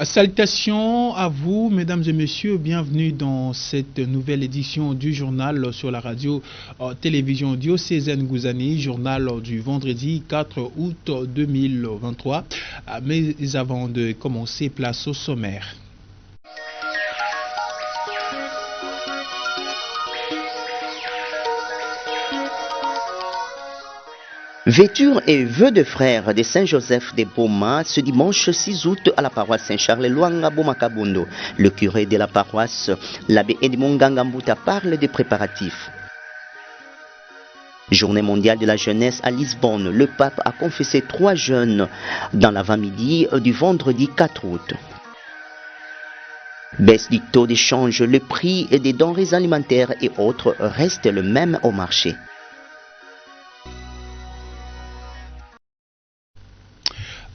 Salutations à vous, mesdames et messieurs. Bienvenue dans cette nouvelle édition du journal sur la radio télévision diocésaine Gouzani, journal du vendredi 4 août 2023. Mais avant de commencer, place au sommaire. Vêture et vœux de frères de Saint-Joseph de Boma ce dimanche 6 août à la paroisse Saint-Charles Luanga Boma Kabondo. Le curé de la paroisse, l'abbé Edmond Ngangambuta, parle des préparatifs. Journée mondiale de la jeunesse à Lisbonne, le pape a confessé 3 jeunes dans l'avant-midi du vendredi 4 août. Baisse du taux d'échange, le prix des denrées alimentaires et autres reste le même au marché.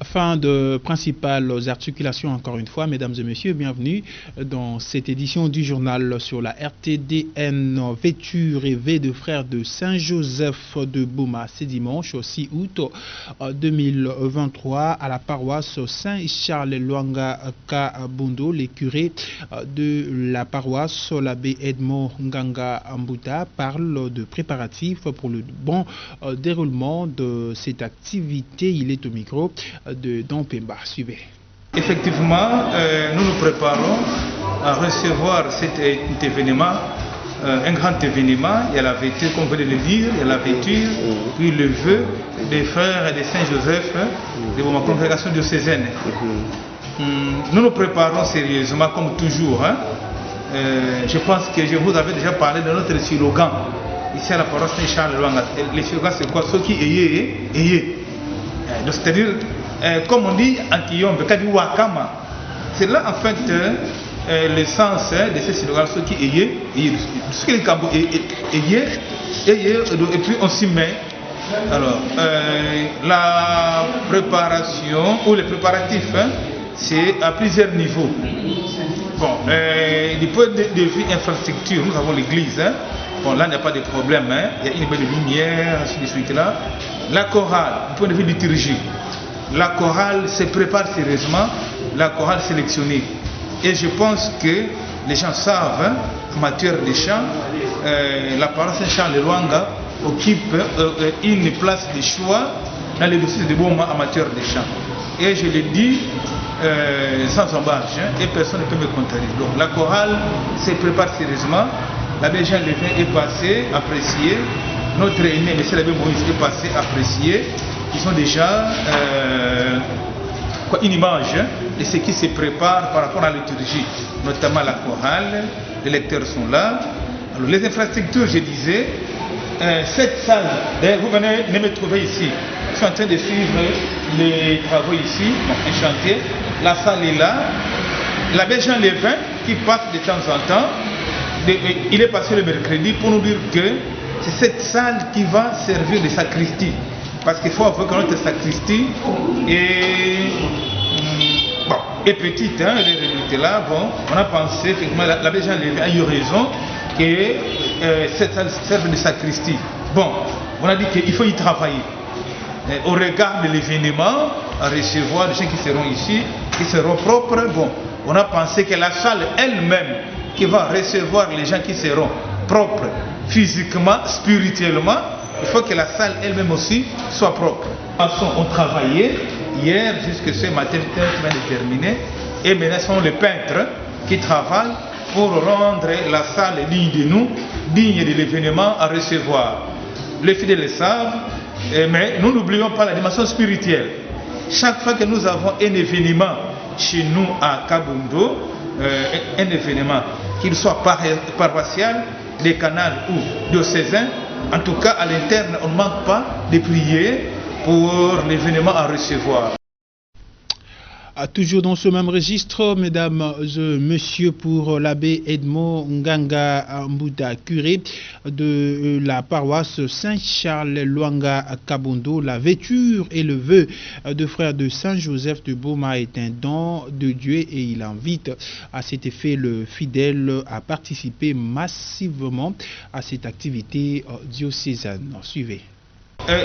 Fin de principales articulations, encore une fois, mesdames et messieurs, bienvenue dans cette édition du journal sur la RTDN. Vêture et vœux de frères de Saint-Joseph de Boma, ce dimanche 6 août 2023 à la paroisse Saint-Charles Luanga Kabondo. Les curés de la paroisse, l'abbé Edmond Ngangambuta, parlent de préparatifs pour le bon déroulement de cette activité. Il est au micro de Don Pemba. Suivez. Effectivement, nous nous préparons à recevoir cet événement, un grand événement. Il y a la vêture, comme vous venez de le dire, il y a la vêture, puis le vœu des frères de Saint-Joseph de ma congrégation diocésaine. Nous nous préparons sérieusement, comme toujours. Je pense que je vous avais déjà parlé de notre slogan ici à la paroisse Saint-Charles. Le slogan, c'est quoi? Ce qui est. C'est-à-dire, comme on dit en Kiyombe, Wakama. C'est là en fait l'essence de ce slogan, ce qui est. Ce qui est, et puis on s'y met. Alors, la préparation ou les préparatifs, c'est à plusieurs niveaux. Bon, du point de vue infrastructure, nous avons l'église. Bon, là, il n'y a pas de problème. Il y a une belle lumière, ainsi de suite là. La chorale, du point de vue liturgique, la chorale se prépare sérieusement, la chorale sélectionnée. Et je pense que les gens savent, en matière de chant, la paroisse Saint-Charles de Luanga occupe une place de choix dans les dossiers de Boma en matière de chant. Et je le dis sans embâche, et personne ne peut me contredire. Donc la chorale se prépare sérieusement. L'abbé Jean Lévin est passé, apprécié. Notre aîné, M. l'abbé Moïse, est passé, apprécié. Ils ont déjà une image de ce qui se prépare par rapport à la liturgie, notamment la chorale. Les lecteurs sont là. Alors, les infrastructures, je disais, cette salle, d'ailleurs, vous venez de me trouver ici. Je suis en train de suivre les travaux ici, bon, un chantier. La salle est là. L'abbé Jean Lévin, qui passe de temps en temps, il est passé le mercredi pour nous dire que c'est cette salle qui va servir de sacristie. Parce qu'il faut avouer que notre sacristie est petite, elle est réduite là. Bon, on a pensé, effectivement, l'abbé Jean Lévin a eu raison que cette salle serve de sacristie. Bon, on a dit qu'il faut y travailler. Au regard de l'événement, à recevoir des gens qui seront ici, qui seront propres, bon, on a pensé que la salle elle-même, qui va recevoir les gens qui seront propres physiquement, spirituellement, il faut que la salle elle-même aussi soit propre. On travaillait hier jusqu'à ce matin, qui vient de terminer, et maintenant ce sont les peintres qui travaillent pour rendre la salle digne de nous, digne de l'événement à recevoir. Les fidèles le savent, mais nous n'oublions pas la dimension spirituelle. Chaque fois que nous avons un événement chez nous à Kabondo, un événement, qu'il soit paroissial, des canals ou diocésains, en tout cas à l'interne, on ne manque pas de prier pour l'événement à recevoir. Toujours dans ce même registre, mesdames et messieurs, pour l'abbé Edmond Ngangambuta, curé de la paroisse Saint-Charles Luanga Kabondo, la vêture et le vœu de frère de Saint-Joseph de Boma est un don de Dieu et il invite à cet effet le fidèle à participer massivement à cette activité diocésaine. Suivez.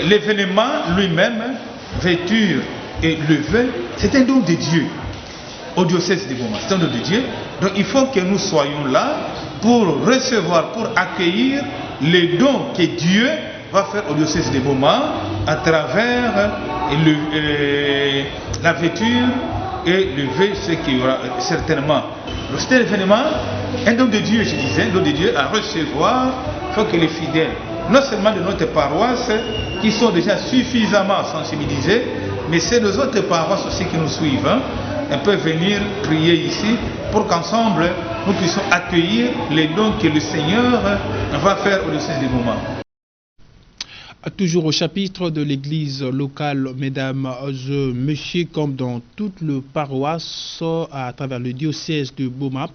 L'événement lui-même, vêture et le vœu, c'est un don de Dieu. au diocèse de Boma. C'est un don de Dieu. Donc il faut que nous soyons là pour recevoir, pour accueillir les dons que Dieu va faire au diocèse de Boma à travers la vêture et le vœu, ce qui y aura certainement. Donc c'est un événement, un don de Dieu, je disais, un don de Dieu à recevoir. Il faut que les fidèles, non seulement de notre paroisse, qui sont déjà suffisamment sensibilisés, mais c'est les autres paroisses aussi qui nous suivent. On peut venir prier ici pour qu'ensemble nous puissions accueillir les dons que le Seigneur va faire au diocèse de Boma. Toujours au chapitre de l'église locale, mesdames et messieurs, comme dans toute le paroisse à travers le diocèse de Boma,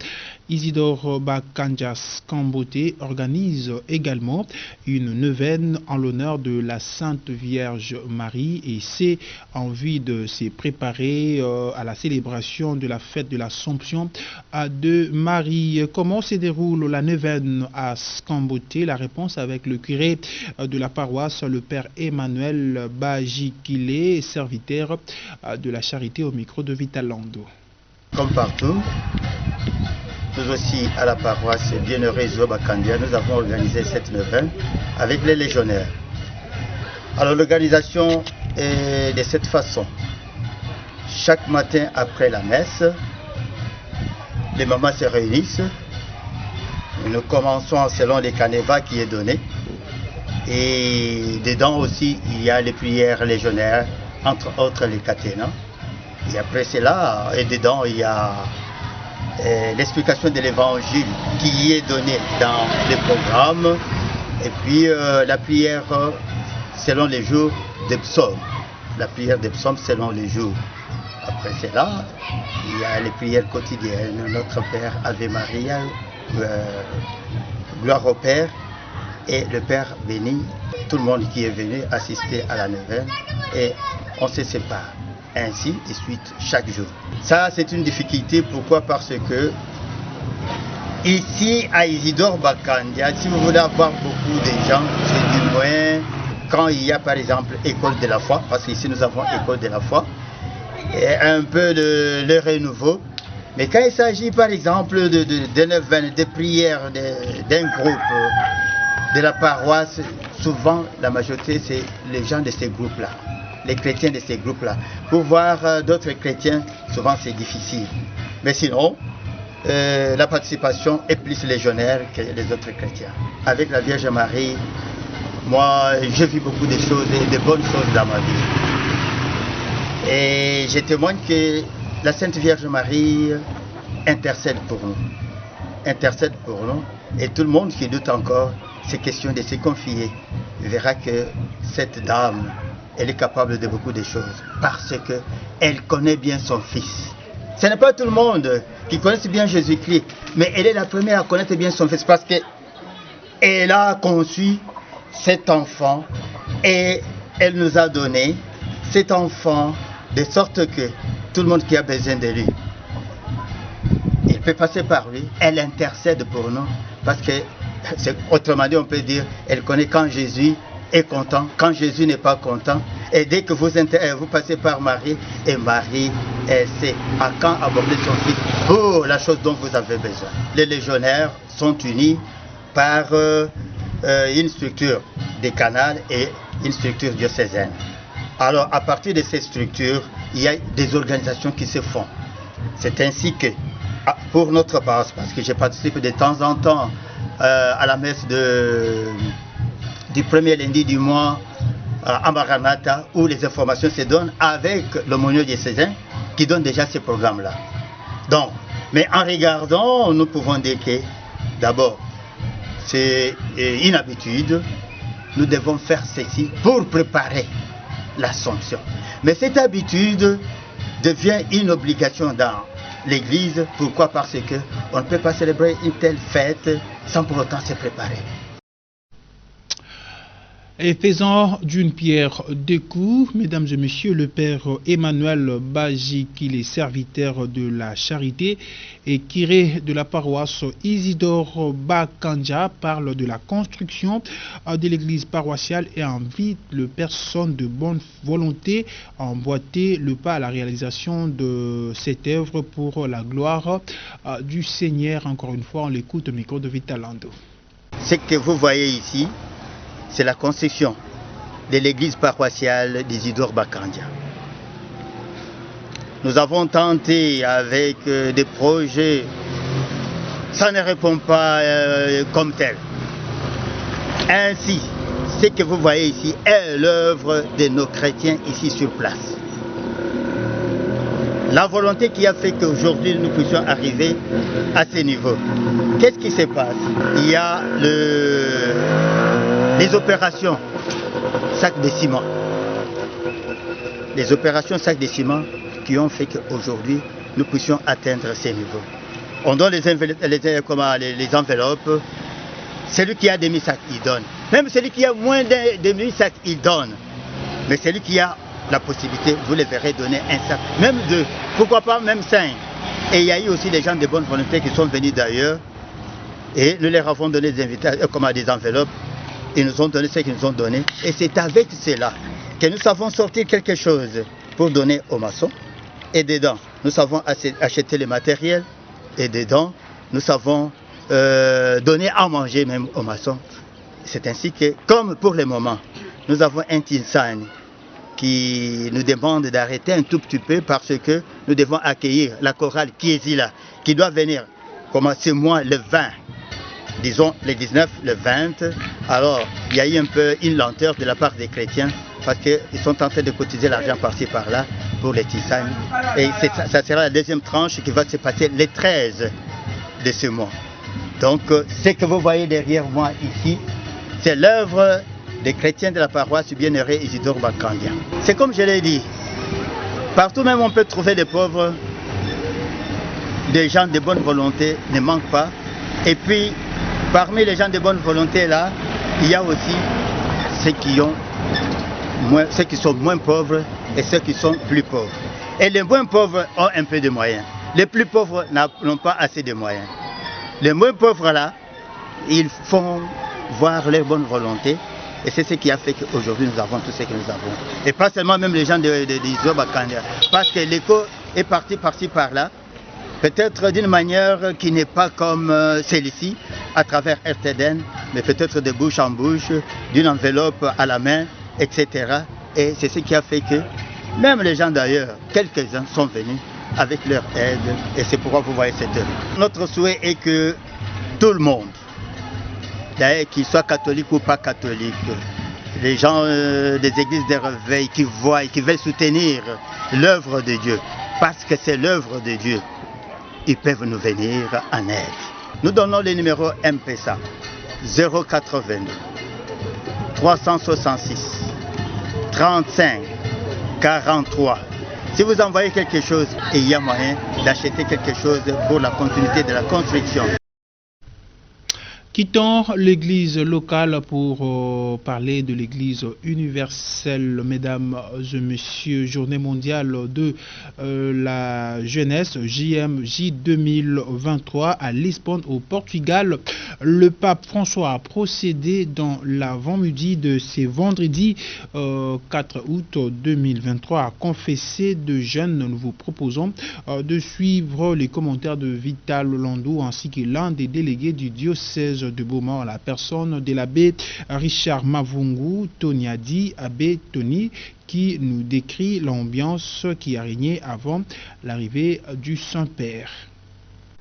Isidore Bakanjas Kambote organise également une neuvaine en l'honneur de la Sainte Vierge Marie, et c'est en vue de se préparer à la célébration de la fête de l'Assomption de Marie. Comment se déroule la neuvaine à Kambote? La réponse avec le curé de la paroisse, le père Emmanuel Bajikile, serviteur de la charité, au micro de Vitalando. Comme partout, nous aussi à la paroisse Bienheureux Zobakandia, nous avons organisé cette neuvaine avec les légionnaires. Alors l'organisation est de cette façon. Chaque matin après la messe, les mamans se réunissent. Nous commençons selon les canevas qui est donné. Et dedans aussi, il y a les prières légionnaires, entre autres les caténas. Et après cela, et dedans, il y a l'explication de l'évangile qui est donnée dans les programmes. Et puis la prière selon les jours des psaumes. La prière des psaumes selon les jours. Après cela, il y a les prières quotidiennes. Notre Père, Ave Maria, gloire au Père. Et le Père bénit tout le monde qui est venu assister à la neuvaine, et on se sépare. Ainsi de suite chaque jour. Ça, c'est une difficulté. Pourquoi? Parce que ici à Isidore Bakandia, si vous voulez avoir beaucoup de gens, c'est du moins quand il y a par exemple école de la foi, parce qu'ici nous avons école de la foi, et un peu de le renouveau. Mais quand il s'agit par exemple de neuvaine, de prières d'un groupe, de la paroisse, souvent la majorité c'est les gens de ces groupes-là, les chrétiens de ces groupes-là. Pour voir d'autres chrétiens, souvent c'est difficile. Mais sinon, la participation est plus légionnaire que les autres chrétiens. Avec la Vierge Marie, moi j'ai vu beaucoup de choses, de bonnes choses dans ma vie. Et je témoigne que la Sainte Vierge Marie intercède pour nous. Intercède pour nous. Et tout le monde qui doute encore, c'est question de se confier. Il verra que cette dame, elle est capable de beaucoup de choses parce qu'elle connaît bien son fils. Ce n'est pas tout le monde qui connaît bien Jésus-Christ, mais elle est la première à connaître bien son fils parce qu'elle a conçu cet enfant et elle nous a donné cet enfant de sorte que tout le monde qui a besoin de lui, il peut passer par lui. Elle intercède pour nous parce que, autrement dit, on peut dire, elle connaît quand Jésus est content, quand Jésus n'est pas content. Et dès que vous passez par Marie, et Marie sait à quand aborder son fils pour la chose dont vous avez besoin. Les légionnaires sont unis par une structure décanale et une structure diocésaine. Alors, à partir de ces structures, il y a des organisations qui se font. C'est ainsi que, pour notre paroisse, parce que je participe de temps en temps à la messe du premier lundi du mois à Maranatha, où les informations se donnent avec l'aumônier diocésain qui donne déjà ces programmes-là. Donc, mais en regardant, nous pouvons dire que, d'abord, c'est une habitude. Nous devons faire ceci pour préparer l'Assomption. Mais cette habitude devient une obligation dans l'Église. Pourquoi? Parce qu'on ne peut pas célébrer une telle fête sans pour autant se préparer. Et faisant d'une pierre deux coups, mesdames et messieurs, le père Emmanuel Baji, qui est serviteur de la charité et curé de la paroisse Isidore Bakanja, parle de la construction de l'église paroissiale et invite les personnes de bonne volonté à emboîter le pas à la réalisation de cette œuvre pour la gloire du Seigneur. Encore une fois, on l'écoute au micro de Vitalando. Ce que vous voyez ici, c'est la construction de l'église paroissiale d'Isidore Bakanja. Nous avons tenté avec des projets, ça ne répond pas comme tel. Ainsi, ce que vous voyez ici est l'œuvre de nos chrétiens ici sur place. La volonté qui a fait qu'aujourd'hui nous puissions arriver à ce niveau. Qu'est-ce qui se passe? Il y a les opérations sac de ciment. Les opérations sac de ciment qui ont fait qu'aujourd'hui nous puissions atteindre ces niveaux. On donne les enveloppes. Celui qui a demi-sac, il donne. Même celui qui a moins de demi-sac, il donne. Mais celui qui a la possibilité, vous les verrez donner un sac, même deux, pourquoi pas même 5. Et il y a eu aussi des gens de bonne volonté qui sont venus d'ailleurs et nous leur avons donné des enveloppes. Ils nous ont donné ce qu'ils nous ont donné et c'est avec cela que nous savons sortir quelque chose pour donner aux maçons. Et dedans, nous savons acheter le matériel et dedans, nous savons donner à manger même aux maçons. C'est ainsi que, comme pour le moment, nous avons un Tinsani qui nous demande d'arrêter un tout petit peu parce que nous devons accueillir la chorale qui est là, qui doit venir commencer mois le 20, disons le 19, le 20. Alors, il y a eu un peu une lenteur de la part des chrétiens parce qu'ils sont en train de cotiser l'argent par-ci par-là pour les Tinsani. Et ça sera la deuxième tranche qui va se passer le 13 de ce mois. Donc, ce que vous voyez derrière moi ici, c'est l'œuvre des chrétiens de la paroisse Bien-Aimé Isidore Bakanja. C'est comme je l'ai dit, partout même on peut trouver des pauvres, des gens de bonne volonté ne manquent pas. Et puis, parmi les gens de bonne volonté là, il y a aussi ceux qui sont moins pauvres et ceux qui sont plus pauvres. Et les moins pauvres ont un peu de moyens. Les plus pauvres n'ont pas assez de moyens. Les moins pauvres là, ils font voir leur bonne volonté. Et c'est ce qui a fait qu'aujourd'hui nous avons tout ce que nous avons. Et pas seulement même les gens d'Isidore Bakanja. Parce que l'écho est parti par-ci par-là. Peut-être d'une manière qui n'est pas comme celle-ci, à travers RTDN, mais peut-être de bouche en bouche, d'une enveloppe à la main, etc. Et c'est ce qui a fait que même les gens d'ailleurs, quelques-uns sont venus avec leur aide. Et c'est pourquoi vous voyez cette œuvre. Notre souhait est que tout le monde, d'ailleurs, qu'ils soient catholiques ou pas catholiques, les gens des églises de réveil qui voient et qui veulent soutenir l'œuvre de Dieu, parce que c'est l'œuvre de Dieu, ils peuvent nous venir en aide. Nous donnons le numéro M-Pesa 082 366 35 43. Si vous envoyez quelque chose, il y a moyen d'acheter quelque chose pour la continuité de la construction. Quittons l'église locale pour parler de l'église universelle, mesdames et messieurs. Journée mondiale de la jeunesse, JMJ 2023 à Lisbonne au Portugal. Le pape François a procédé dans l'avant-midi de ce vendredi 4 août 2023 à confesser de jeunes. Nous vous proposons de suivre les commentaires de Vital Lando ainsi que l'un des délégués du diocèse de Beaumont, la personne de l'abbé Richard Mavungu Tonyadi, abbé Tony, qui nous décrit l'ambiance qui a régné avant l'arrivée du Saint-Père.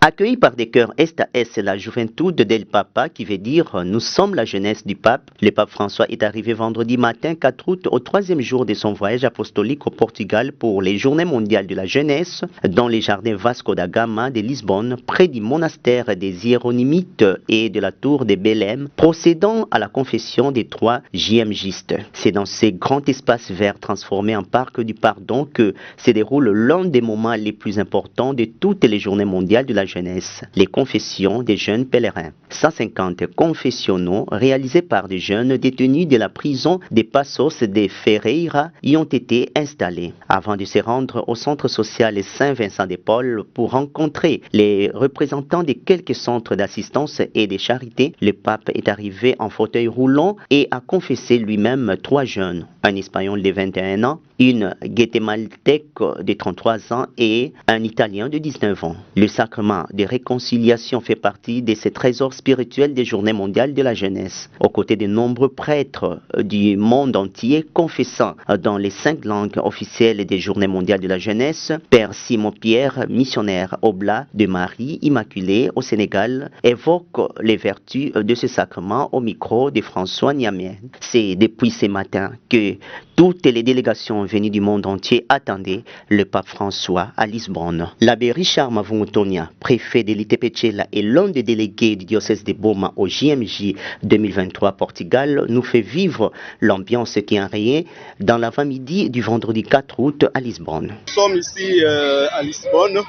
Accueilli par des chœurs Esta es la Juventude del Papa, qui veut dire nous sommes la jeunesse du pape, le pape François est arrivé vendredi matin 4 août au 3e jour de son voyage apostolique au Portugal pour les Journées mondiales de la jeunesse dans les jardins Vasco da Gama de Lisbonne, près du monastère des Hieronymites et de la tour de Belém, procédant à la confession des 3 JMJistes. C'est dans ces grands espaces verts transformés en parc du pardon que se déroule l'un des moments les plus importants de toutes les Journées mondiales de la jeunesse, les confessions des jeunes pèlerins. 150 confessionnaux réalisés par des jeunes détenus de la prison des Passos de Ferreira y ont été installés. Avant de se rendre au centre social Saint-Vincent-de-Paul pour rencontrer les représentants de quelques centres d'assistance et de charité, le pape est arrivé en fauteuil roulant et a confessé lui-même 3 jeunes, un Espagnol de 21 ans, une Guatémaltèque de 33 ans et un Italien de 19 ans. Le sacrement de réconciliation fait partie de ces trésors spirituels des Journées mondiales de la jeunesse. Aux côtés de nombreux prêtres du monde entier confessant dans les 5 langues officielles des Journées mondiales de la jeunesse, Père Simon-Pierre, missionnaire oblat de Marie Immaculée au Sénégal, évoque les vertus de ce sacrement au micro de François Niamien. C'est depuis ce matin que toutes les délégations venues du monde entier attendaient le pape François à Lisbonne. L'abbé Richard Mavungutonia, préfet de l'Itepechela et l'un des délégués du diocèse de Boma au JMJ 2023 Portugal, nous fait vivre l'ambiance qui a rayé dans l'avant-midi du vendredi 4 août à Lisbonne. Nous sommes ici à Lisbonne.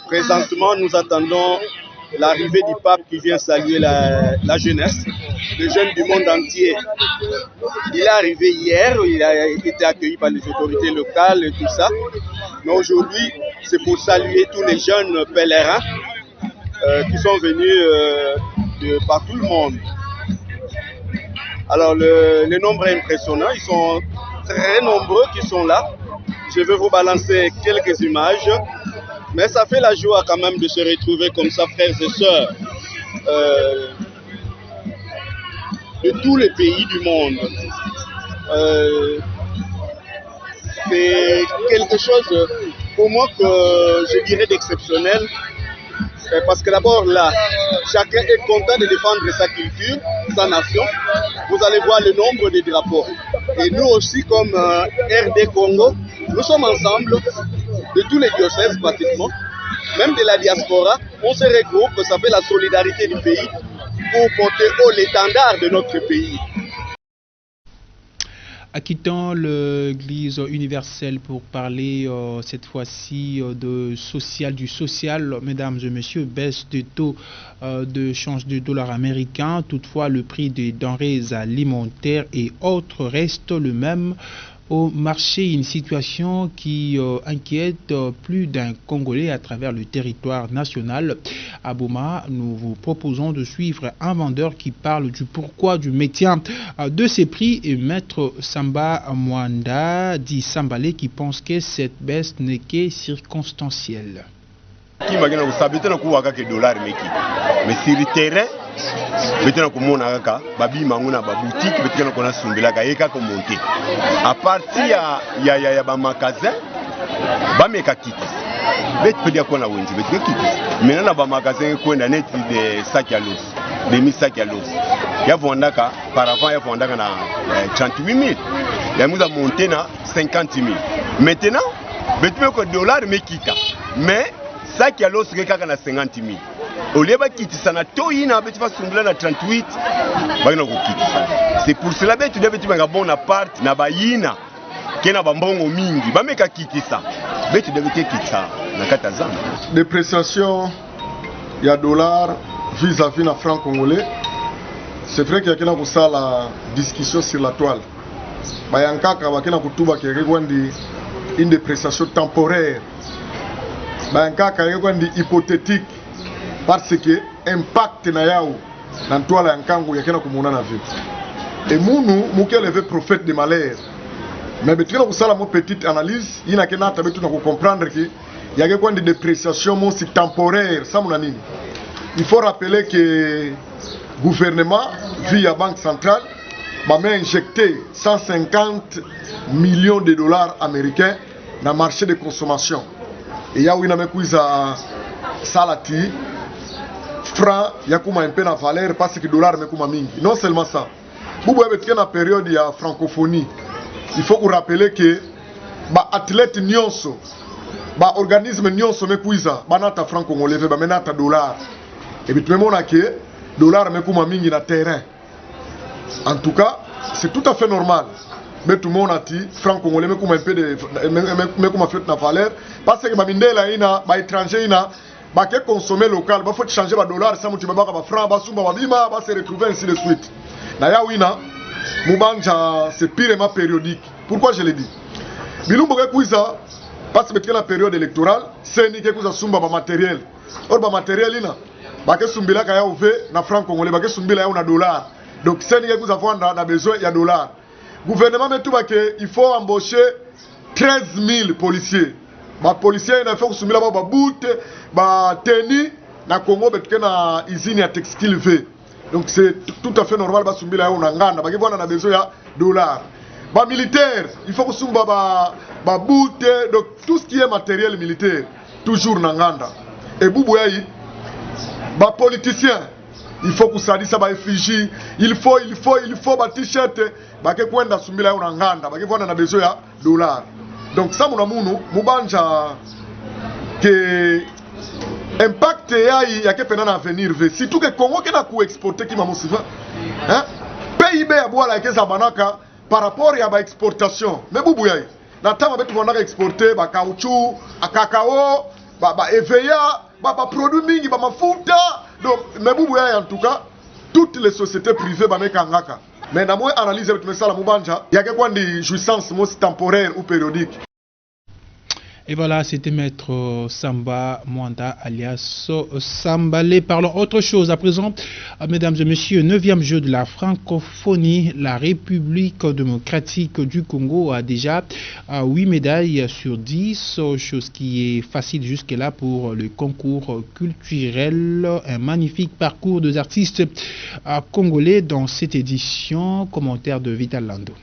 Présentement, nous attendons l'arrivée du pape qui vient saluer la jeunesse, les jeunes du monde entier. Il est arrivé hier, il a été accueilli par les autorités locales et tout ça. Mais aujourd'hui, c'est pour saluer tous les jeunes pèlerins qui sont venus de par tout le monde. Alors le nombre est impressionnant, ils sont très nombreux qui sont là. Je vais vous balancer quelques images. Mais ça fait la joie quand même de se retrouver comme ça, frères et sœurs, de tous les pays du monde. C'est quelque chose pour moi que je dirais d'exceptionnel. Parce que d'abord là, chacun est content de défendre sa culture, sa nation. Vous allez voir le nombre de drapeaux. Et nous aussi, comme RD Congo, nous sommes ensemble, de tous les diocèses pratiquement, même de la diaspora, on se regroupe, ça fait la solidarité du pays pour porter haut l'étendard de notre pays. Quittant l'Église universelle pour parler cette fois-ci du social, mesdames et messieurs, baisse de taux de change du dollar américain. Toutefois, le prix des denrées alimentaires et autres reste le même au marché, une situation qui inquiète plus d'un Congolais à travers le territoire national. À Boma, nous vous proposons de suivre un vendeur qui parle du pourquoi du maintien de ces prix et Maître Samba Mwanda dit Sambalé qui pense que cette baisse n'est que circonstancielle. Mais sur le terrain, maintenant comme on a babi manguna baboutique maintenant qu'on a sumbela kaeka comme monter à partir ya ba magasin ba meka kiti bet peut dire qu'on a wenzi bet kiti maintenant ba magasin ko na net de sac à l'os demi sac à l'os ya vondaka par avant ya vondaka na 38000 ya nous a monté na 50000 maintenant bet ko dollar mekika mais sac à l'os kaka na 50000 au lieu de quitter ça, c'est pour cela que tu devais être un bon appart, na baïna, qui na bambongo mingi, ba meka quitter ça, mais tu devais quitter ça, na katazan. Dépréciation, il y a dollar vis-à-vis na franc congolais. C'est vrai qu'il y a la discussion sur la toile. Bayankaka bakena kutuba qui est une dépréciation temporaire. Bayankaka est hypothétique. Parce que l'impact na yao dans toile ya nkango yakena kumona na vie. Et munu muke levé prophète de malheur. Mais betina kusala mo petite analyse, ina kena tabetu na comprendre que il y a une dépréciation mon c'est temporaire, ça mon nini. Il faut rappeler que le gouvernement via Banque centrale m'a injecté 150 millions de dollars américains dans le marché de consommation. Et il y a une salati franc yakuma un peu na valeur parce que dollar mekuma mingi. Non seulement ça. Vous avez été dans la période de francophonie. Il faut vous rappeler que ba athlète nyonso, ba organisme nyonso mekuiza, ba nata franc congolais, ba menata dollar. Et puis même on a que dollar mekuma mingi na terrain. En tout cas, c'est tout à fait normal. Mais tout le monde a dit franc congolais mekuma un peu de mekuma fait na valeur parce que ba mindela ina ba étranger ina bah que consommer local, bah faut changer ba dollar, ça mutu ba ba franc, ba sumba ba bima, ba se retrouver ainsi de suite. Na ya wina, mubanja c'est pirement périodique. Pourquoi je le dis? Bilumbo ke kuisa parce que la période électorale, c'est ni ke kuisa sumba ba matériel. Or ba matériel ina, ba ke sumbila ka ya ouve na franc congolais, ba ke sumbila ya na dollar. Donc c'est ni ke kuisa vendre na besoin ya dollar. Gouvernement met tout ba que il faut embaucher 13 000 policiers. Les policiers il faut soumettre ba boute, ba tenue na Congo betke na usine ya textile V. Donc c'est tout à fait normal ba soumettre là on nganda, ba ke na besoin ya dollar. Ba militaire, il faut soumettre ba boute, donc tout ce qui est matériel militaire toujours na nganda. Et bubu yayi ba politicien, il faut que ça dise ça ba effigie, il faut ba t-shirt, ba ke kwenda soumettre là on nganda, ba ke na besoin ya dollar. Donc ça mon amour mubanja que impact ya ke pena na avenir ve surtout que Congo ke na ku exporter ki mamusiva hein PIB ya bola ke zabanaka par rapport ya ba exportation mais bubu yayi na tama betu bonaka exporter ba caoutchouc a cacao ba EVA ba produits mingi ba mafuta donc mais bubu yayi en tout cas toutes les sociétés privées ba meka ngaka. Mais dans mon analyse avec mes salles Moubanja, il y a quelque chose de jouissance temporaire ou périodique. Et voilà, c'était Maître Samba Mwanda alias Sambalé. Parlons autre chose à présent. Mesdames et messieurs, 9e jeu de la francophonie. La République démocratique du Congo a déjà 8 médailles sur 10, chose qui est facile jusque-là pour le concours culturel. Un magnifique parcours des artistes congolais dans cette édition. Commentaire de Vital Lando.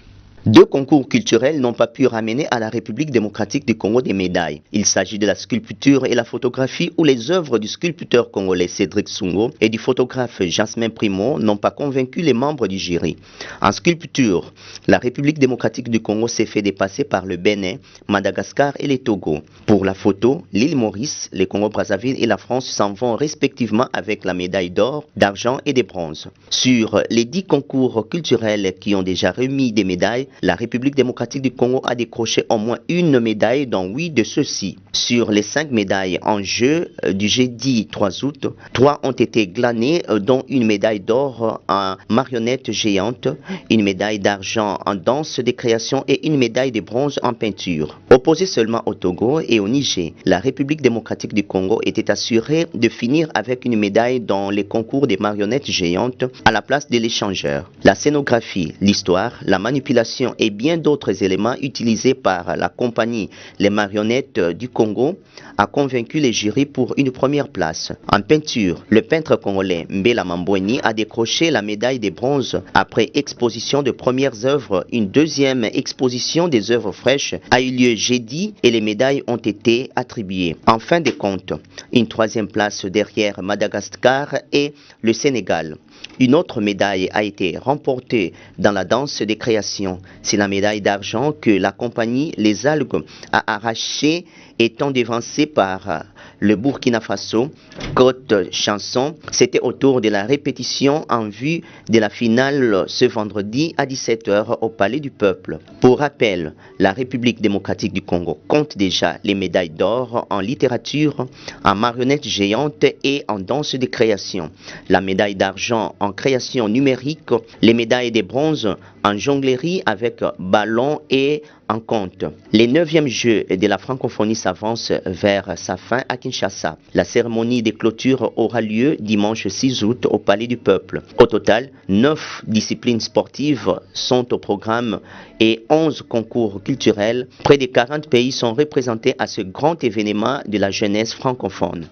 2 concours culturels n'ont pas pu ramener à la République démocratique du Congo des médailles. Il s'agit de la sculpture et la photographie où les œuvres du sculpteur congolais Cédric Sungo et du photographe Jasmin Primo n'ont pas convaincu les membres du jury. En sculpture, la République démocratique du Congo s'est fait dépasser par le Bénin, Madagascar et les Togo. Pour la photo, l'île Maurice, les Congo-Brazzaville et la France s'en vont respectivement avec la médaille d'or, d'argent et de bronze. Sur les 10 concours culturels qui ont déjà remis des médailles, la République démocratique du Congo a décroché au moins une médaille dans 8 de ceux-ci. Sur les 5 médailles en jeu du jeudi 3 août, 3 ont été glanées, dont une médaille d'or en marionnette géante, une médaille d'argent en danse de création et une médaille de bronze en peinture. Opposée seulement au Togo et au Niger, la République démocratique du Congo était assurée de finir avec une médaille dans les concours des marionnettes géantes à la place de l'échangeur. La scénographie, l'histoire, la manipulation et bien d'autres éléments utilisés par la compagnie Les Marionnettes du Congo a convaincu les jurys pour une première place. En peinture, le peintre congolais Mbela Mambweni a décroché la médaille de bronze après exposition de premières œuvres. Une deuxième exposition des œuvres fraîches a eu lieu jeudi et les médailles ont été attribuées. En fin de compte, une 3e place derrière Madagascar et le Sénégal. Une autre médaille a été remportée dans la danse des créations. C'est la médaille d'argent que la compagnie Les Algues a arrachée, étant devancée par le Burkina Faso. Côte chanson, c'était autour de la répétition en vue de la finale ce vendredi à 17 h au Palais du Peuple. Pour rappel, la République démocratique du Congo compte déjà les médailles d'or en littérature, en marionnettes géantes et en danse de création. La médaille d'argent en création numérique, les médailles de bronze en jonglerie avec ballon et en compte. Les 9e Jeux de la francophonie s'avancent vers sa fin à Kinshasa. La cérémonie de clôture aura lieu dimanche 6 août au Palais du Peuple. Au total, 9 disciplines sportives sont au programme et 11 concours culturels. Près de 40 pays sont représentés à ce grand événement de la jeunesse francophone.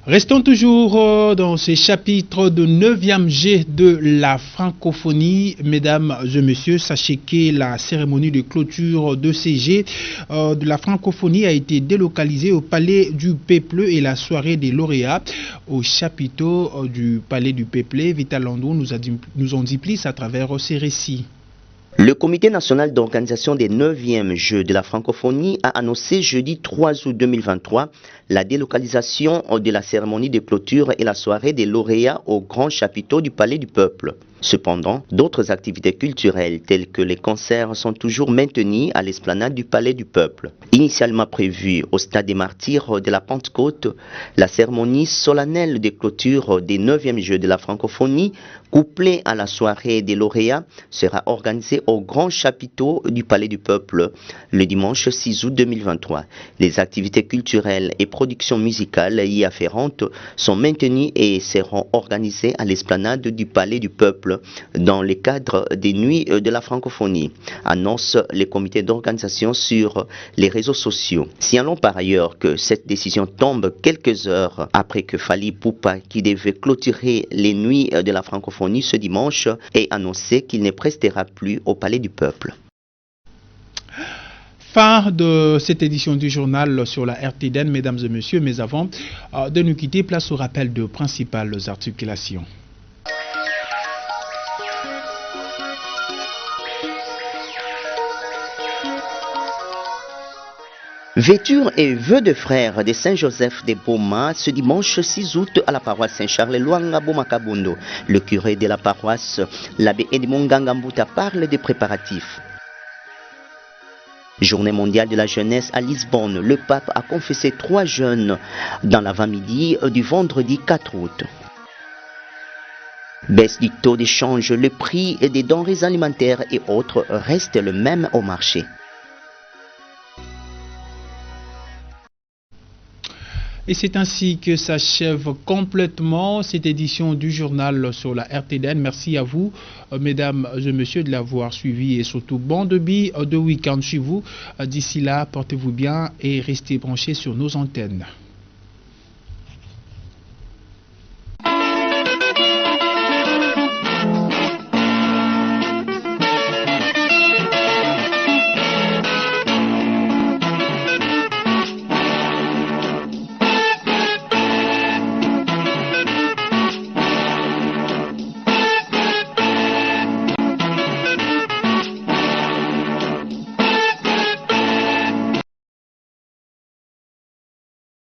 Restons toujours dans ces chapitres de 9e G de la francophonie. Mesdames et messieurs, sachez que la cérémonie de clôture de ces G de la francophonie a été délocalisée au Palais du Peuple et la soirée des lauréats au chapiteau du Palais du Peuple. Vital Lando nous en dit plus à travers ces récits. Le Comité national d'organisation des 9e Jeux de la francophonie a annoncé jeudi 3 août 2023 la délocalisation de la cérémonie de clôture et la soirée des lauréats au grand chapiteau du Palais du Peuple. Cependant, d'autres activités culturelles telles que les concerts sont toujours maintenues à l'esplanade du Palais du Peuple. Initialement prévue au Stade des Martyrs de la Pentecôte, la cérémonie solennelle de clôture des 9e Jeux de la francophonie, couplée à la soirée des lauréats, sera organisée au grand chapiteau du Palais du Peuple le dimanche 6 août 2023. Les activités culturelles et productions musicales y afférentes sont maintenues et seront organisées à l'esplanade du Palais du Peuple dans le cadre des Nuits de la francophonie, annonce les comités d'organisation sur les réseaux sociaux. Signalons par ailleurs que cette décision tombe quelques heures après que Fally Ipupa, qui devait clôturer les Nuits de la francophonie ce dimanche, ait annoncé qu'il ne prestera plus au Palais du Peuple. Fin de cette édition du journal sur la RTDN, mesdames et messieurs, mais avant de nous quitter, place au rappel de principales articulations. Vêture et vœux de frères de Saint-Joseph de Boma ce dimanche 6 août à la paroisse Saint-Charles Luanga Boma-Kabondo. Le curé de la paroisse, l'abbé Edmond Ngangambuta, parle des préparatifs. Journée mondiale de la jeunesse à Lisbonne, le pape a confessé 3 jeunes dans l'avant-midi du vendredi 4 août. Baisse du taux d'échange, le prix des denrées alimentaires et autres reste le même au marché. Et c'est ainsi que s'achève complètement cette édition du journal sur la RTDN. Merci à vous, mesdames et messieurs, de l'avoir suivi et surtout bon début de week-end chez vous. D'ici là, portez-vous bien et restez branchés sur nos antennes.